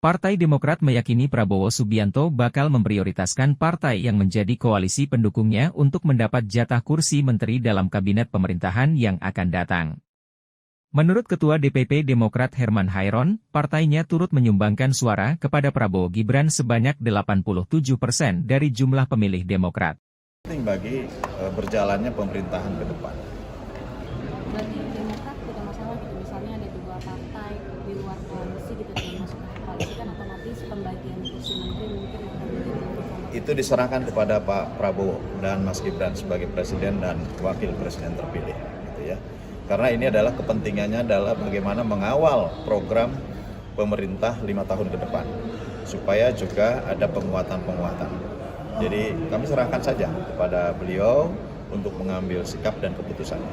Partai Demokrat meyakini Prabowo Subianto bakal memprioritaskan partai yang menjadi koalisi pendukungnya untuk mendapat jatah kursi menteri dalam kabinet pemerintahan yang akan datang. Menurut Ketua DPP Demokrat Herman Hairon, partainya turut menyumbangkan suara kepada Prabowo Gibran sebanyak 87% dari jumlah pemilih Demokrat. Penting bagi berjalannya pemerintahan ke depan. Bagi Demokrat tidak masalah gitu, misalnya ada dua partai di luar koalisi gitu yang masuk ke koalisi kan otomatis pembagian kursi menteri mungkin akan menjadi Itu diserahkan kepada Pak Prabowo dan Mas Gibran sebagai presiden dan wakil presiden terpilih, gitu ya. Karena ini adalah kepentingannya adalah bagaimana mengawal program pemerintah 5 tahun ke depan, supaya juga ada penguatan-penguatan. Jadi kami serahkan saja kepada beliau untuk mengambil sikap dan keputusannya.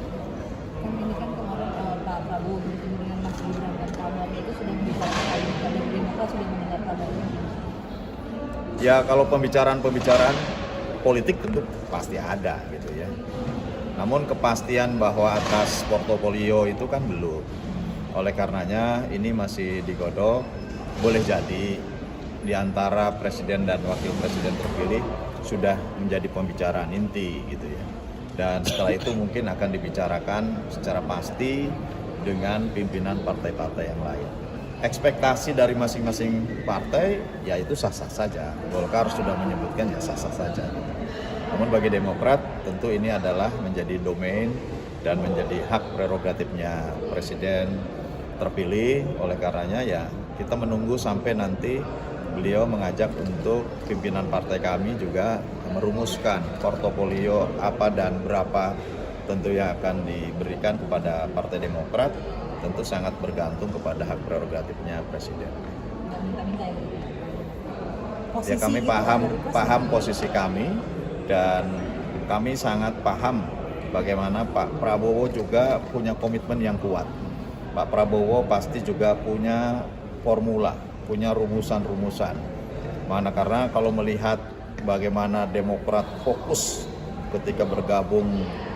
ini kan kemarin Pak Prabowo bertemu dengan Mas Gibran dan kabarnya itu sudah dibicarakan dan Demokrat sudah mendengar kabarnya. Ya kalau pembicaraan politik tentu pasti ada gitu ya. Namun kepastian bahwa atas portofolio itu kan belum. Oleh karenanya ini masih digodok, boleh jadi di antara presiden dan wakil presiden terpilih sudah menjadi pembicaraan inti gitu ya. Dan setelah itu mungkin akan dibicarakan secara pasti dengan pimpinan partai-partai yang lain. Ekspektasi dari masing-masing partai ya itu sah-sah saja. Golkar sudah menyebutkan ya sah-sah saja. Namun bagi Demokrat tentu ini adalah menjadi domain dan menjadi hak prerogatifnya presiden terpilih. Oleh karenanya ya kita menunggu sampai nanti beliau mengajak untuk pimpinan partai kami juga merumuskan portofolio apa dan berapa tentu yang akan diberikan kepada Partai Demokrat, tentu sangat bergantung kepada hak prerogatifnya presiden. Ya kami paham posisi kami dan kami sangat paham bagaimana Pak Prabowo juga punya komitmen yang kuat. Pak Prabowo pasti juga punya formula, punya rumusan-rumusan. Karena kalau melihat bagaimana Demokrat fokus ketika bergabung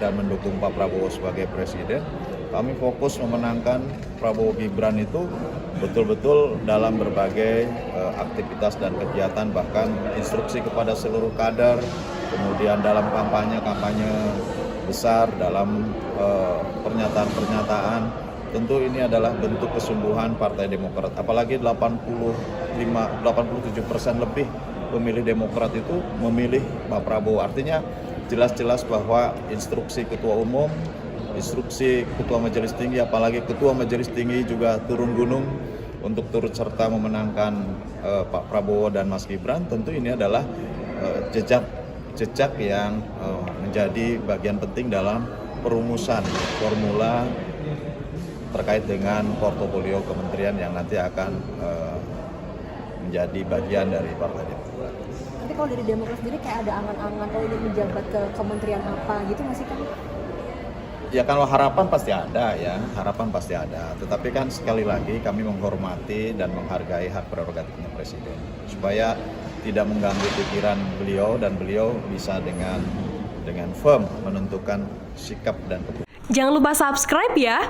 dan mendukung Pak Prabowo sebagai presiden, kami fokus memenangkan Prabowo Gibran itu betul-betul dalam berbagai aktivitas dan kegiatan, bahkan instruksi kepada seluruh kader, kemudian dalam kampanye besar, dalam pernyataan-pernyataan. Tentu ini adalah bentuk kesungguhan Partai Demokrat. Apalagi 87% lebih pemilih Demokrat itu memilih Pak Prabowo. Artinya jelas-jelas bahwa instruksi Ketua Umum, instruksi Ketua Majelis Tinggi, apalagi Ketua Majelis Tinggi juga turun gunung untuk turut serta memenangkan Pak Prabowo dan Mas Gibran. Tentu ini adalah jejak yang menjadi bagian penting dalam perumusan formula terkait dengan portofolio kementerian yang nanti akan menjadi bagian dari Partai Demokrat. Tapi kalau dari Demokrat sendiri kayak ada angan-angan kalau ini menjabat ke kementerian apa gitu masih kan? Ya kalau harapan pasti ada ya, harapan pasti ada. Tetapi kan sekali lagi kami menghormati dan menghargai hak prerogatifnya presiden. Supaya tidak mengganggu pikiran beliau dan beliau bisa dengan firm menentukan sikap dan keputusan. Jangan lupa subscribe ya.